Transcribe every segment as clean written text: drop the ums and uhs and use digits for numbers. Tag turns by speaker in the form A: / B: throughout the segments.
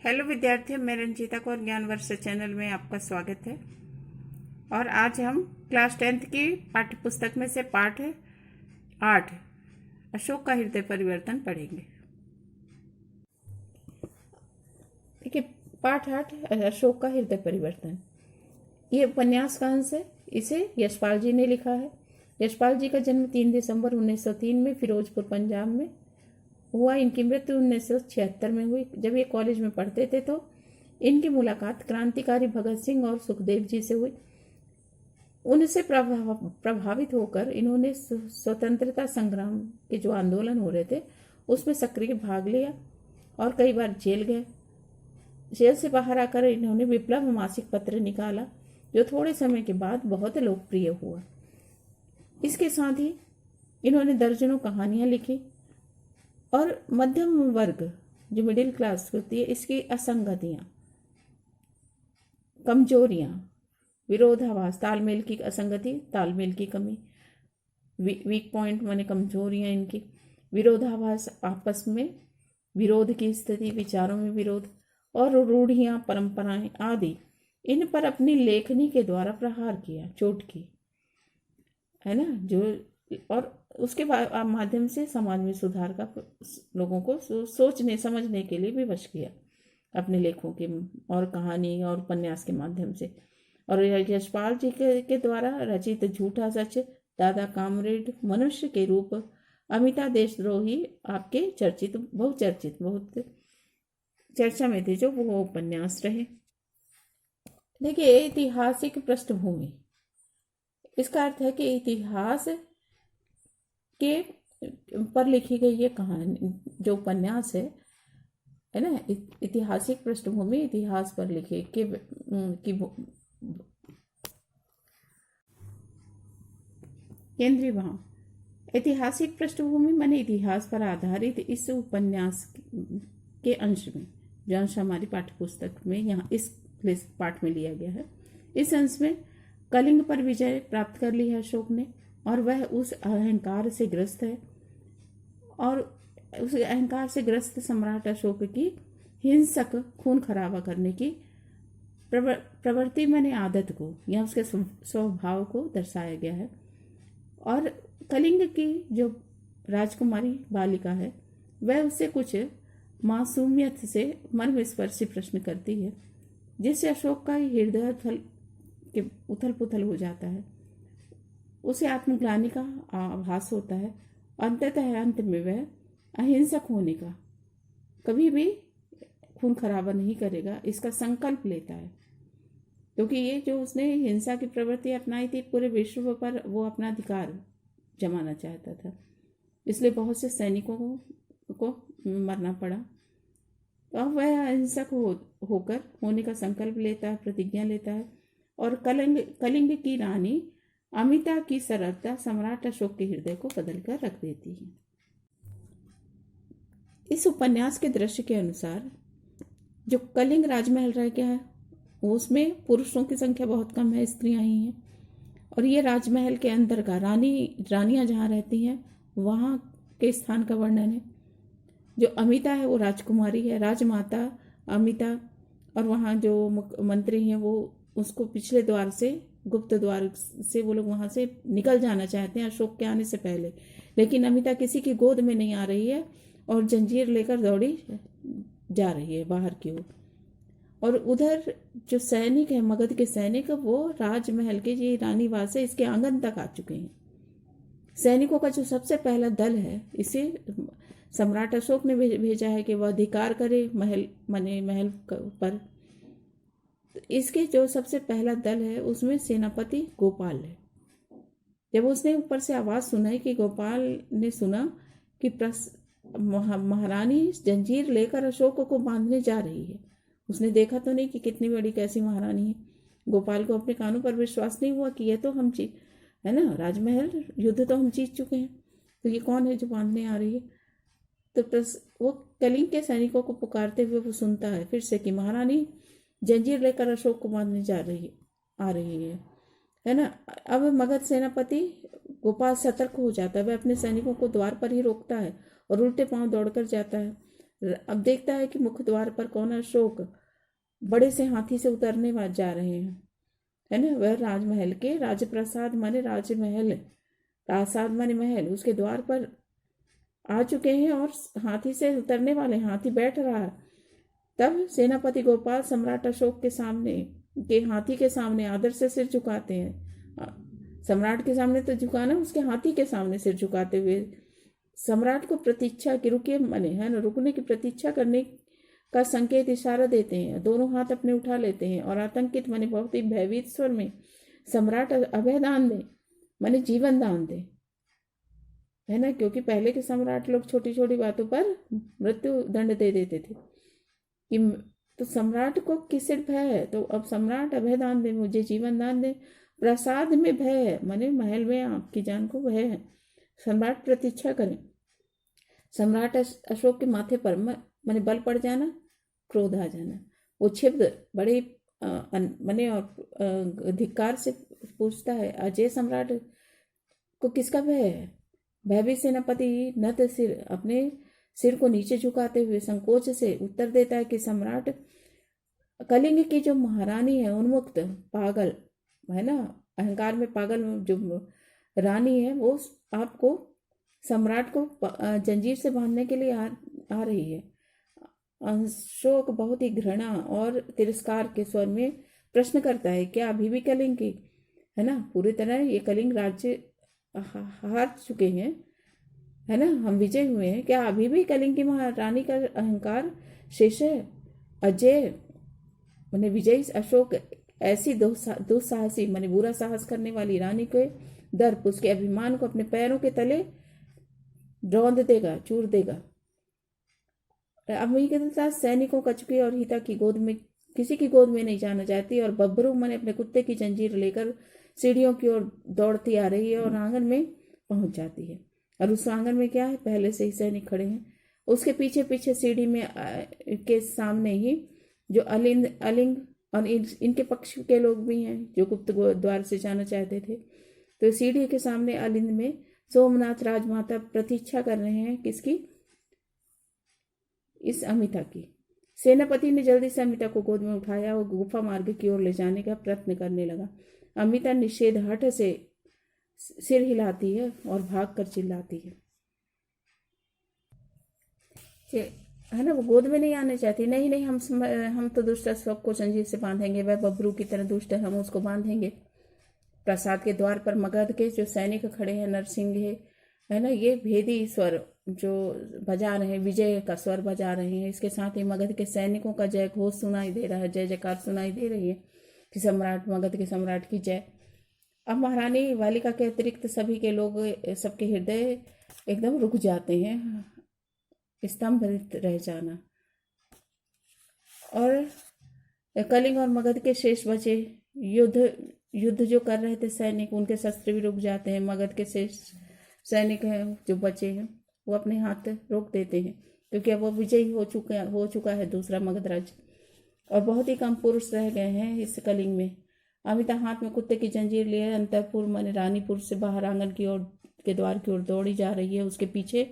A: Hello विद्यार्थियों, मैं रंजीता कौर ज्ञान वर्षा चैनल में आपका स्वागत है। और आज हम क्लास 10th की पाठ्य पुस्तक में से पाठ 8 अशोक का हृदय परिवर्तन पढ़ेंगे। देखिए, पाठ 8 अशोक का हृदय परिवर्तन, ये उपन्यास का अंश है। इसे यशपाल जी ने लिखा है। यशपाल जी का जन्म 3 दिसंबर 1903 में फिरोजपुर पंजाब में हुआ। इनकी मृत्यु 1976 में हुई। जब ये कॉलेज में पढ़ते थे तो इनकी मुलाकात क्रांतिकारी भगत सिंह और सुखदेव जी से हुई। उनसे प्रभावित होकर इन्होंने स्वतंत्रता संग्राम के जो आंदोलन हो रहे थे उसमें सक्रिय भाग लिया और कई बार जेल गए। जेल से बाहर आकर इन्होंने विप्लव मासिक पत्र निकाला जो थोड़े समय के बाद बहुत लोकप्रिय हुआ। इसके साथ ही इन्होंने दर्जनों कहानियां लिखी और मध्यम वर्ग जो मिडिल क्लास होती है इसकी असंगतियां, कमजोरियां, विरोधाभास, तालमेल की असंगति, तालमेल की कमी, वीक पॉइंट माने कमजोरियां इनकी, विरोधाभास, आपस में विरोध की स्थिति, विचारों में विरोध और रूढ़ियां, परंपराएं आदि, इन पर अपनी लेखनी के द्वारा प्रहार किया, चोट की, है ना। जो और उसके माध्यम से समाज में सुधार का लोगों को सोचने समझने के लिए विवश किया अपने लेखों के और कहानी और उपन्यास के माध्यम से। और यशपाल जी के द्वारा रचित झूठा सच, दादा कामरेड, मनुष्य के रूप, अमिता देशद्रोही आपके चर्चित बहुत चर्चा में थे जो वो उपन्यास रहे। देखिए, ऐतिहासिक पृष्ठभूमि, इसका अर्थ है कि इतिहास के पर लिखी गई ये कहानी जो उपन्यास है ना, ऐतिहासिक पृष्ठभूमि, इतिहास पर लिखे कि केंद्रीय भाव। ऐतिहासिक पृष्ठभूमि माने इतिहास पर आधारित इस उपन्यास के अंश में, जो अंश हमारी पाठ्य पुस्तक में यहाँ इस पाठ में लिया गया है, इस अंश में कलिंग पर विजय प्राप्त कर ली है अशोक ने और वह उस अहंकार से ग्रस्त है। और उस अहंकार से ग्रस्त सम्राट अशोक की हिंसक खून खराबा करने की प्रवृत्ति माने आदत को या उसके स्वभाव को दर्शाया गया है। और कलिंग की जो राजकुमारी बालिका है वह उससे कुछ मासूमियत से मर्मस्पर्शी प्रश्न करती है जिससे अशोक का हृदय उथल पुथल हो जाता है। उसे आत्मग्लानि का आभास होता है। अंततः अंत में वह अहिंसक होने का, कभी भी खून खराबा नहीं करेगा, इसका संकल्प लेता है। क्योंकि ये जो उसने हिंसा की प्रवृत्ति अपनाई थी, पूरे विश्व पर वो अपना अधिकार जमाना चाहता था, इसलिए बहुत से सैनिकों को मरना पड़ा। तो अब वह अहिंसक होकर होने का संकल्प लेता है, प्रतिज्ञा लेता है। और कलिंग की रानी अमिता की सरलता सम्राट अशोक के हृदय को बदलकर रख देती है। इस उपन्यास के दृश्य के अनुसार जो कलिंग राजमहल रह गया है उसमें पुरुषों की संख्या बहुत कम है, स्त्रियां ही हैं। और ये राजमहल के अंदर का रानियां जहाँ रहती हैं वहाँ के स्थान का वर्णन है। जो अमिता है वो राजकुमारी है, राजमाता अमिता, और वहाँ जो मंत्री हैं वो उसको पिछले द्वार से, गुप्त द्वार से वो लोग वहाँ से निकल जाना चाहते हैं अशोक के आने से पहले, लेकिन अमिता किसी की गोद में नहीं आ रही है और जंजीर लेकर दौड़ी जा रही है बाहर की ओर। और उधर जो सैनिक है, मगध के सैनिक, वो राजमहल के ये रानीवास है इसके आंगन तक आ चुके हैं। सैनिकों का जो सबसे पहला दल है इसे सम्राट अशोक ने भेजा है कि वह अधिकार करे महल पर। तो इसके जो सबसे पहला दल है उसमें सेनापति गोपाल है। जब उसने ऊपर से आवाज सुनाई कि गोपाल ने सुना कि महारानी जंजीर लेकर अशोक को बांधने जा रही है। उसने देखा तो नहीं कि कितनी बड़ी कैसी महारानी है। गोपाल को अपने कानों पर विश्वास नहीं हुआ कि ये तो हम है ना, राजमहल युद्ध तो हम जीत चुके हैं, तो ये कौन है जो बांधने आ रही है। तो वो कलिंग के सैनिकों को पुकारते हुए वो सुनता है फिर से कि महारानी जंजीर लेकर अशोक को बांधने आ रही है ना। अब मगध सेनापति गोपाल सतर्क हो जाता है। वह अपने सैनिकों को द्वार पर ही रोकता है और उल्टे पांव दौड़कर जाता है अब देखता है कि मुख्य द्वार पर कौन अशोक बड़े से हाथी से उतरने जा रहे हैं, है ना। वह राजमहल के राजप्रसाद माने राजमहल, प्रासाद माने महल, उसके द्वार पर आ चुके हैं और हाथी से उतरने वाले, हाथी बैठ रहा है। तब सेनापति गोपाल सम्राट अशोक के सामने के हाथी के सामने आदर से सिर झुकाते हैं। सम्राट के सामने तो झुकाना, उसके हाथी के सामने सिर झुकाते हुए सम्राट को प्रतीक्षा की रुके मने, है ना, रुकने की प्रतीक्षा करने का संकेत इशारा देते हैं। दोनों हाथ अपने उठा लेते हैं और आतंकित माने बहुत ही भयभीत स्वर में सम्राट अभय दान दे माने जीवन दान दे, है ना। क्योंकि पहले के सम्राट लोग छोटी छोटी बातों पर मृत्यु दंड दे देते थे कि तो सम्राट को किससे भय है, तो अब सम्राट अभय दान दे, मुझे जीवन दान दे। प्रसाद में भय है माने महल में आपकी जान को भय है। सम्राट प्रतीक्षा करें। सम्राट अशोक के माथे पर माने बल पड़ जाना, क्रोध आ जाना। वो क्षिप्त बड़े मने और धिक्कार से पूछता है, अजय सम्राट को किसका भय है। भयभीत सेनापति नत सिर अपने सिर को नीचे झुकाते हुए संकोच से उत्तर देता है कि सम्राट कलिंग की जो महारानी है, उन्मुक्त पागल, है ना, अहंकार में पागल जो रानी है, वो आपको सम्राट को जंजीर से बांधने के लिए आ रही है। अशोक बहुत ही घृणा और तिरस्कार के स्वर में प्रश्न करता है, क्या अभी भी कलिंग की, है ना, पूरी तरह ये कलिंग राज्य हार चुके हैं, है ना, हम विजय हुए हैं, क्या अभी भी कलिंग की महारानी का अहंकार शेष है। अजय मैंने विजयी अशोक ऐसी दुस्साहसी माने बुरा साहस करने वाली रानी के दर्प, उसके अभिमान को अपने पैरों के तले रौंद देगा, चूर देगा। अब वही कहता, सैनिकों कचुकी और हिता की गोद में किसी की गोद में नहीं जाना चाहती और बब्बरू मैंने अपने कुत्ते की जंजीर लेकर सीढ़ियों की ओर दौड़ती आ रही है और आंगन में पहुंच जाती है। और उस आंगन में क्या है, पहले से ही सैनिक खड़े हैं। उसके पीछे पीछे सीढ़ी में के सामने ही जो अलिंग और इनके पक्ष के लोग भी हैं जो गुप्त द्वार से जाना चाहते थे। तो सीढ़ी के सामने अलिंद में सोमनाथ राजमाता प्रतीक्षा कर रहे हैं, किसकी, इस अमिता की। सेनापति ने जल्दी से अमिता को गोद में उठाया और गुफा मार्ग की ओर ले जाने का प्रयत्न करने लगा। अमिता निषेध हठ से सिर हिलाती है और भाग कर चिल्लाती है ना, वो गोद में नहीं आने चाहती। नहीं नहीं, हम तो दुष्ट अशोक को जंजीर से बांधेंगे, वह बबरू की तरह दुष्ट है, हम उसको बांधेंगे। प्रासाद के द्वार पर मगध के जो सैनिक खड़े हैं, नरसिंह है ना, ये भेदी स्वर जो बजा रहे हैं, विजय का स्वर बजा रहे हैं। इसके साथ ही मगध के सैनिकों का जय घोष सुनाई दे रहा है, जय जयकार सुनाई दे रही है कि सम्राट, मगध के सम्राट की जय। अब महारानी वालिका के अतिरिक्त सभी के लोग, सबके हृदय एकदम रुक जाते हैं, स्तंभित रह जाना। और कलिंग और मगध के शेष बचे युद्ध जो कर रहे थे सैनिक, उनके शस्त्र भी रुक जाते हैं। मगध के शेष सैनिक हैं जो बचे हैं, वो अपने हाथ रोक देते हैं क्योंकि अब वो विजयी हो चुका है दूसरा मगध राज्य, और बहुत ही कम पुरुष रह गए हैं इस कलिंग में। अमिता हाथ में कुत्ते की जंजीर लिए अंतरपुर माने रानीपुर से बाहर आंगन की ओर के द्वार की ओर दौड़ी जा रही है। उसके पीछे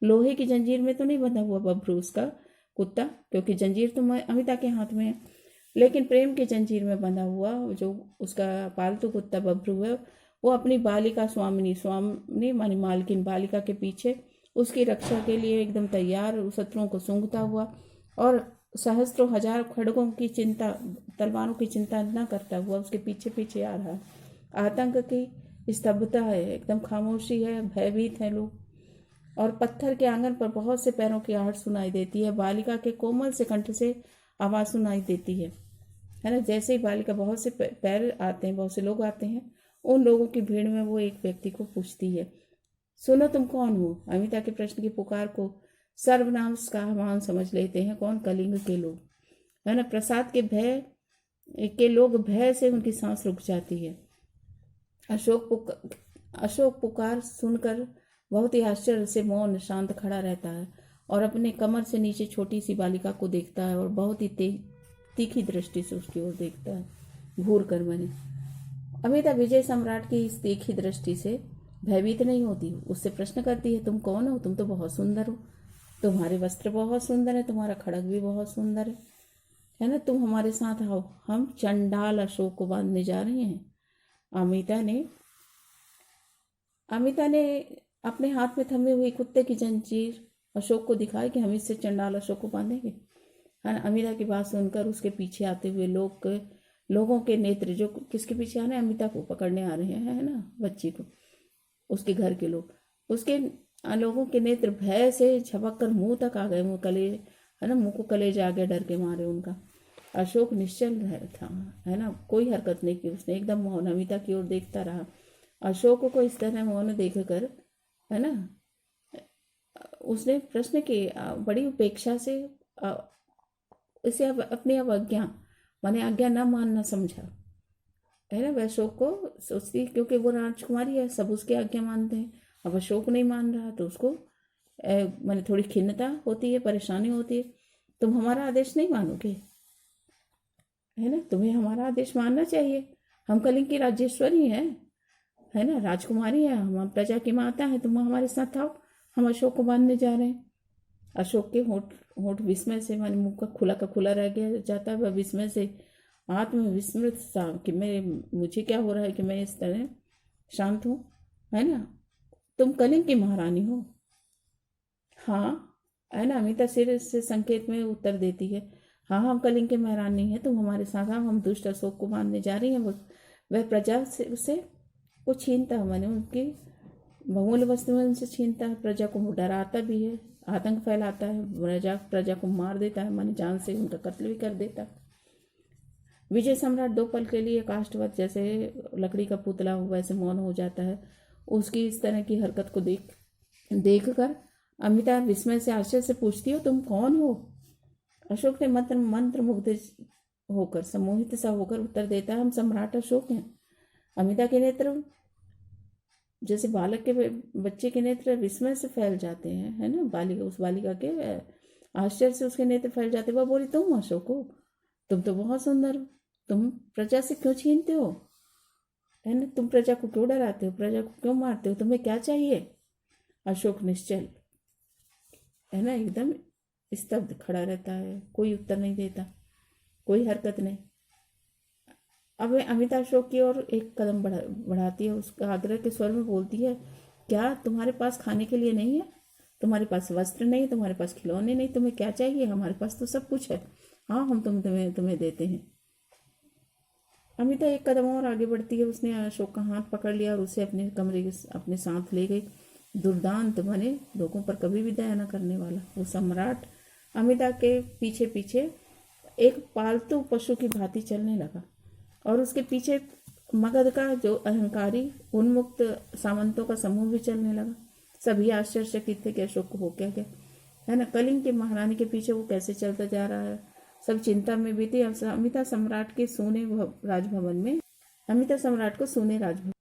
A: लोहे की जंजीर में तो नहीं बंधा हुआ बबरू उसका कुत्ता, क्योंकि जंजीर तो अमिता के हाथ में है, लेकिन प्रेम की जंजीर में बंधा हुआ जो उसका पालतू कुत्ता बबरू है, वो अपनी बालिका स्वामिनी मानी मालकिन बालिका के पीछे उसकी रक्षा के लिए एकदम तैयार, शत्रुओं को सूंघता हुआ और सहस्त्रों हजार खड़गों की चिंता, तलवारों की चिंता न करता हुआ उसके पीछे पीछे आ रहा है। आतंक की स्तब्धता है, एकदम खामोशी है, भयभीत है लोग। और पत्थर के आंगन पर बहुत से पैरों की आहट सुनाई देती है। बालिका के कोमल से कंठ से आवाज सुनाई देती है ना। जैसे ही बालिका, बहुत से पैर आते हैं, बहुत से लोग आते हैं, उन लोगों की भीड़ में वो एक व्यक्ति को पूछती है, सुनो तुम कौन हो। अमिता के प्रश्न की पुकार को सर्वनाम का आह्वान समझ लेते हैं। कौन, कलिंग के लोग, है ना। प्रसाद के भय के लोग, भय से उनकी सांस रुक जाती है। अशोक पुकार सुनकर बहुत ही आश्चर्य से मौन शांत खड़ा रहता है और अपने कमर से नीचे छोटी सी बालिका को देखता है और बहुत ही तीखी दृष्टि से उसकी ओर देखता है, घूर कर। मैंने अमिता विजय सम्राट की इस तीखी दृष्टि से भयभीत नहीं होती, उससे प्रश्न करती है, तुम कौन हो, तुम तो बहुत सुंदर हो। तुम्हारे वस्त्र बहुत सुंदर है, तुम्हारा खड़ग भी बहुत सुंदर है ना, तुम हमारे साथ आओ, हम चंडाल अशोक को बांधने जा रहे हैं। अमिता ने अपने हाथ में थमे हुई कुत्ते की जंजीर अशोक को दिखाई कि हम इससे चंडाल अशोक को बांधेंगे, है ना। अमिता की बात सुनकर उसके पीछे आते हुए लोगों के नेत्र, जो किसके पीछे आ रहे हैं, अमिता को पकड़ने आ रहे हैं, है ना, बच्ची को, उसके घर के लोग, उसके लोगों के नेत्र भय से झपक कर मुंह तक आ गए, मुंह कले, है ना, मुंह को कलेजे आ गए डर के मारे उनका। अशोक निश्चल था, है ना, कोई हरकत नहीं की उसने, एकदम मौन अमिता की ओर देखता रहा। अशोक को इस तरह मौन देखकर, है ना, उसने प्रश्न किए बड़ी उपेक्षा से, इसे अपनी अवज्ञा माने आज्ञा न मानना समझा, है ना। वह अशोक को सोचती, क्योंकि वो राजकुमारी है, सब उसकी आज्ञा मानते हैं, अब अशोक नहीं मान रहा तो उसको माने थोड़ी खिन्नता होती है, परेशानी होती है। तुम हमारा आदेश नहीं मानोगे, है ना, तुम्हें हमारा आदेश मानना चाहिए। हम कलिंग की राज्येश्वरी हैं, है ना, राजकुमारी है, हम प्रजा की माता है, तुम हमारे साथ आओ, हम अशोक को बांधने जा रहे हैं। अशोक के होठ होठ विस्मय से, माने मुंह का खुला रह गया जाता है, वह विस्मय से आत्म विस्मृत सा कि मुझे क्या हो रहा है कि मैं इस तरह शांत हूँ, है ना। तुम कलिंग की महारानी हो, हाँ, है ना। अमिता सिर से संकेत में उत्तर देती है, हाँ हम कलिंग के महारानी हैं, तुम हमारे साथ आओ, हम दुष्ट अशोक को मारने जा रही हैं। वह प्रजा से उसे को छीनता है, माने उनकी बहुमूल्य वस्तुएं उनसे छीनता है, प्रजा को डराता भी है, आतंक फैलाता है, प्रजा को मार देता है, माने जान से उनका कत्ल भी कर देता है। विजय सम्राट 2 पल के लिए काष्ठवत जैसे लकड़ी का पुतला हो वैसे मौन हो जाता है। उसकी इस तरह की हरकत को देखकर अमिता विस्मय से आश्चर्य से पूछती हो, तुम कौन हो। अशोक ने मंत्र मुग्ध होकर, सम्मोहित सा होकर उत्तर देता है, हम सम्राट अशोक हैं। अमिता के नेत्र जैसे बालक के बच्चे के नेत्र विस्मय से फैल जाते हैं, है ना, उस बालिका के आश्चर्य से उसके नेत्र फैल जाते। वह बोली, तुम अशोक हो, तुम तो बहुत सुंदर हो, तुम प्रजा से क्यों छीनते हो, है ना, तुम प्रजा को क्यों डराते हो, प्रजा को क्यों मारते हो, तुम्हें क्या चाहिए। अशोक निश्चल, है ना, एकदम स्तब्ध खड़ा रहता है, कोई उत्तर नहीं देता, कोई हरकत नहीं। अब अमिता अशोक की ओर एक कदम बढ़ाती है, उसका आग्रह के स्वर में बोलती है, क्या तुम्हारे पास खाने के लिए नहीं है, तुम्हारे पास वस्त्र नहीं, तुम्हारे पास खिलौने नहीं, तुम्हें क्या चाहिए, हमारे पास तो सब कुछ है, हाँ हम तुम्हें देते हैं। अमिता एक कदम और आगे बढ़ती है, उसने अशोक का हाथ पकड़ लिया और उसे अपने कमरे अपने साथ ले गई। दुर्दांत बने लोगों पर कभी भी दया न करने वाला वो सम्राट अमिता के पीछे पीछे एक पालतू पशु की भांति चलने लगा, और उसके पीछे मगध का जो अहंकारी उन्मुक्त सामंतों का समूह भी चलने लगा। सभी आश्चर्यचकित थे कि अशोक को हो क्या गया, है ना, कलिंग की महारानी के पीछे वो कैसे चलता जा रहा है। सब चिंता में भी थी। अमिता सम्राट के सोने राजभवन में अमिता सम्राट को सोने राजभवन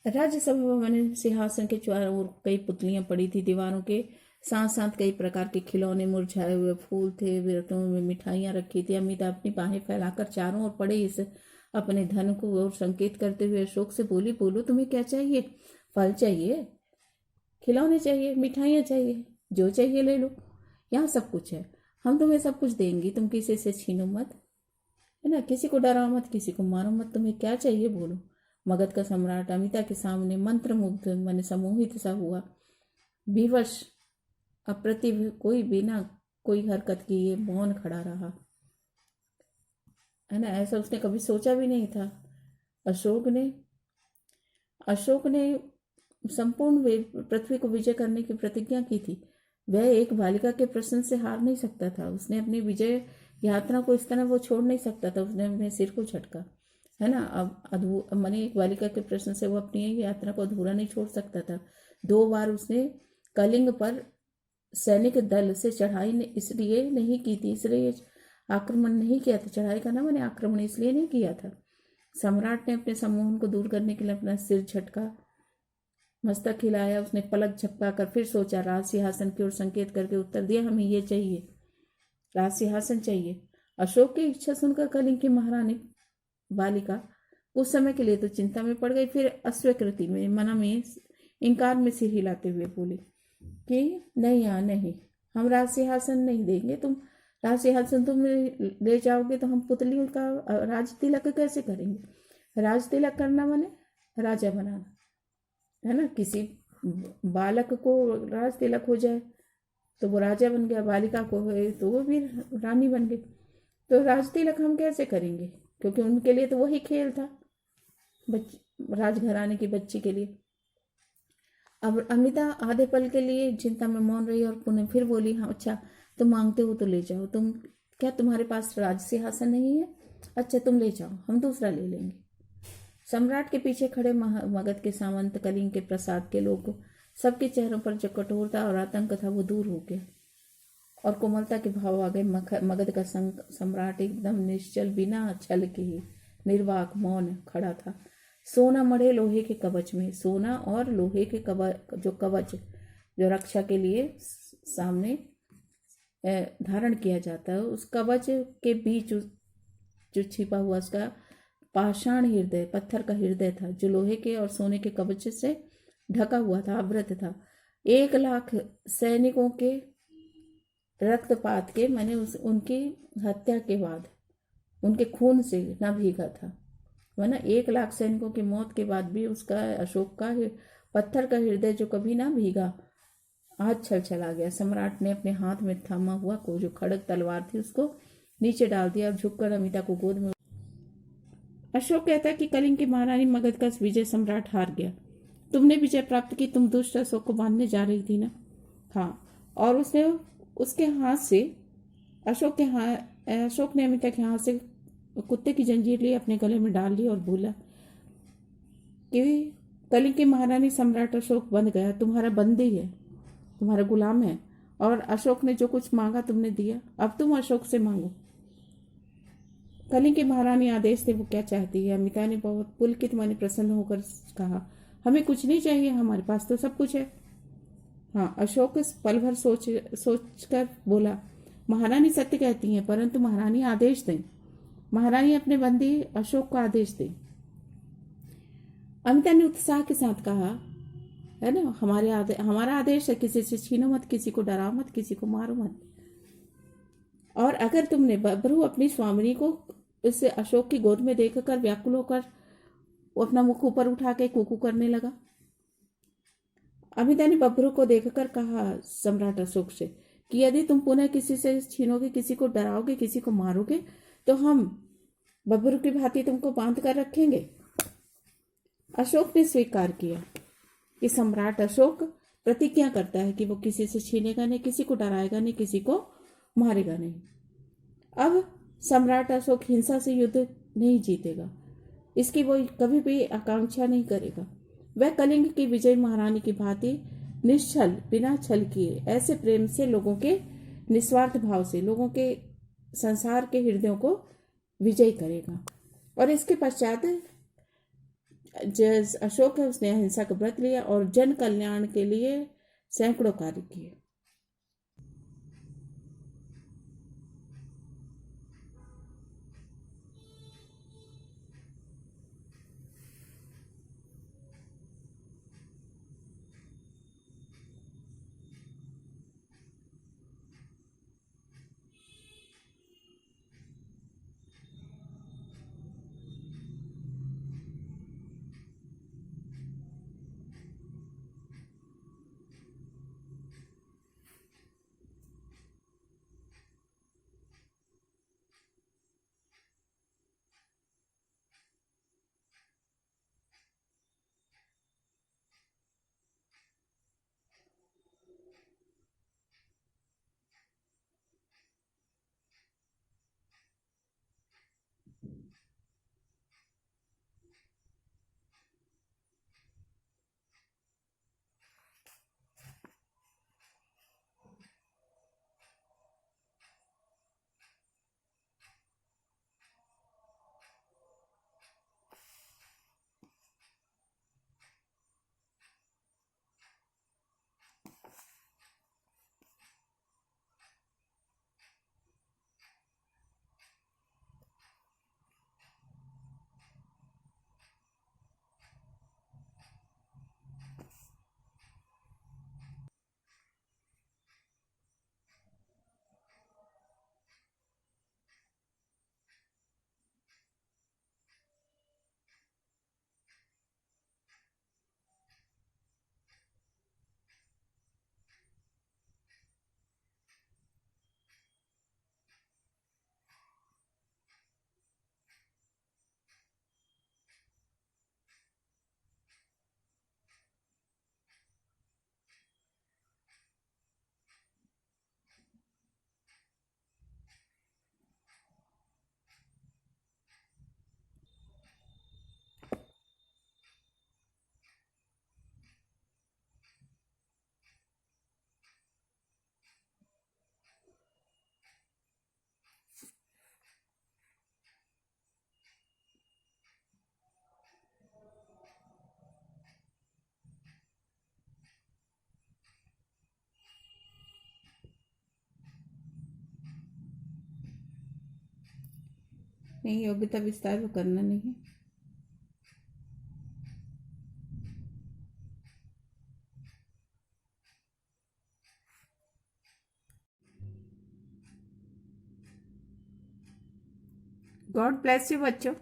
A: राज्यसभा भवन में सिंहासन के चारों ओर कई पुतलियां पड़ी थी, दीवारों के साथ साथ कई प्रकार के खिलौने, मुरझाए हुए फूल थे, विरतों में मिठाइयां रखी थी। अमिता अपनी बाहें फैलाकर चारों ओर पड़े इस अपने धन को और संकेत करते हुए अशोक से बोली, बोलो तुम्हें क्या चाहिए, फल चाहिए, खिलौने चाहिए, मिठाइयाँ चाहिए, जो चाहिए ले लो, यहाँ सब कुछ है, हम तुम्हें सब कुछ देंगी, तुम किसी से छीनो मत, है ना, किसी को डराओ मत, किसी को मारो मत, तुम्हें क्या चाहिए बोलो। मगध का सम्राट अमिता के सामने मंत्रमुग्ध मन सम्मोहित सा हुआ, विवश अप्रतिभ कोई बिना कोई हरकत किए मौन खड़ा रहा, है ना, ऐसा उसने कभी सोचा भी नहीं था। अशोक ने संपूर्ण पृथ्वी को विजय करने की प्रतिज्ञा की थी। वह एक बालिका के प्रश्न से हार नहीं सकता था, उसने अपनी विजय यात्रा को इस तरह वो छोड़ नहीं सकता था, उसने अपने सिर को झटका, है ना। अब मैंने एक बालिका के प्रश्न से वो अपनी यात्रा को अधूरा नहीं छोड़ सकता था। 2 बार उसने कलिंग पर सैनिक दल से चढ़ाई इसलिए नहीं की थी, इसलिए आक्रमण नहीं किया था, चढ़ाई का ना मैंने आक्रमण इसलिए नहीं किया था। सम्राट ने अपने सम्मोहन को दूर करने के लिए अपना सिर झटका, मस्तक हिलाया, उसने पलक झपका कर फिर सोचा, राज सिंहासन की ओर संकेत करके उत्तर दिया, हमें ये चाहिए, राज सिंहासन चाहिए। अशोक की इच्छा सुनकर कलिंग की महारानी बालिका उस समय के लिए तो चिंता में पड़ गई, फिर अस्वीकृति में मना में इनकार में सिर हिलाते हुए बोली, कि नहीं, यहाँ नहीं, हम राज सिंहासन नहीं देंगे, तुम राज सिंहासन तुम ले जाओगे तो हम पुतलियों का राज तिलक कैसे करेंगे। राज तिलक करना माने राजा बनाना, है ना। किसी बालक को राज तिलक हो जाए तो वो राजा बन गया, बालिका को है तो वो भी रानी बन गई। तो राज तिलक हम कैसे करेंगे, क्योंकि उनके लिए तो वही खेल था, राजघराने की बच्ची के लिए। अब अमिता आधे पल के लिए चिंता में मौन रही और पुनः फिर बोली, हाँ अच्छा, तुम मांगते हो तो ले जाओ। तुम क्या तुम्हारे पास राज सिंहासन नहीं है? अच्छा तुम ले जाओ, हम दूसरा ले लेंगे। सम्राट के पीछे खड़े मगध के सामंत, कलिंग के प्रसाद के लोग, सबके चेहरों पर जो कठोरता और आतंक था वो दूर हो गया और कोमलता के भाव आ गए। मगध का सम्राट एकदम निश्चल, बिना छल के ही निर्वाक मौन खड़ा था। सोना मढ़े लोहे के कवच में, सोना और लोहे के कवच जो रक्षा के लिए सामने धारण किया जाता है, उस कवच के बीच जो छिपा हुआ उसका पाषाण हृदय, पत्थर का हृदय था, जो लोहे के और सोने के कवच से ढका हुआ था, आवृत था। 1,00,000 सैनिकों के रक्तपात के, मैंने उनकी हत्या के बाद उनके खून से न भीगा था, वरना 1,00,000 सैनिकों की मौत के बाद भी उसका, अशोक का पत्थर का हृदय जो कभी ना भीगा, आज छल छला गया। सम्राट ने अपने हाथ में थामा हुआ को जो खड़ग तलवार थी उसको नीचे डाल दिया और झुककर अमिता को गोद में। अशोक कहता है कि कलिंग की महारानी मगध का विजय सम्राट हार गया। तुमने विजय प्राप्त की, तुम दुष्ट अशोक को बांधने जा रही थी ना। हाँ, और उसने उसके हाथ से अशोक ने अमिता के हाथ से कुत्ते की जंजीर ली, अपने गले में डाल ली और बोला कि कलिंग की महारानी सम्राट अशोक बन गया, तुम्हारा बंदी है, तुम्हारा गुलाम है, और अशोक ने जो कुछ मांगा तुमने दिया, अब तुम अशोक से मांगो। कलिंग की महारानी आदेश दे, वो क्या चाहती है? अमिता ने बहुत पुलकित मन प्रसन्न होकर कहा, हमें कुछ नहीं चाहिए, हमारे पास तो सब कुछ है। हाँ, अशोक पल भर सोचकर बोला, महारानी सत्य कहती हैं, परंतु महारानी आदेश दें, महारानी अपने बंदी अशोक को आदेश दें। अमिता ने उत्साह के साथ कहा, है ना, हमारा आदेश है, किसी से छीनो मत, किसी को डराओ मत, किसी को मारो मत। और अगर तुमने बबरू अपनी स्वामिनी को इस अशोक की गोद में देखकर व्याकुल होकर वो अपना मुख ऊपर उठा के कूकू करने लगा। अमिता ने बबरू को देखकर कहा सम्राट अशोक से कि यदि तुम पुनः किसी से छीनोगे, किसी को डराओगे, किसी को मारोगे, तो हम बबरू की भांति तुमको बांध कर रखेंगे। अशोक ने स्वीकार किया कि सम्राट अशोक प्रतिज्ञा करता है कि वो किसी से छीनेगा नहीं, किसी को डराएगा नहीं, किसी को मारेगा नहीं। अब सम्राट अशोक हिंसा से युद्ध नहीं जीतेगा, इसकी वो कभी भी आकांक्षा नहीं करेगा। वह कलिंग की विजय महारानी की भांति निश्चल, बिना छल किए, ऐसे प्रेम से, लोगों के निस्वार्थ भाव से, लोगों के संसार के हृदयों को विजय करेगा। और इसके पश्चात अशोक है, उसने अहिंसा का व्रत लिया और जन कल्याण के लिए सैकड़ों कार्य किए। नहीं, योग्यता विस्तार वो करना नहीं है। गॉड ब्लेस यू बच्चों।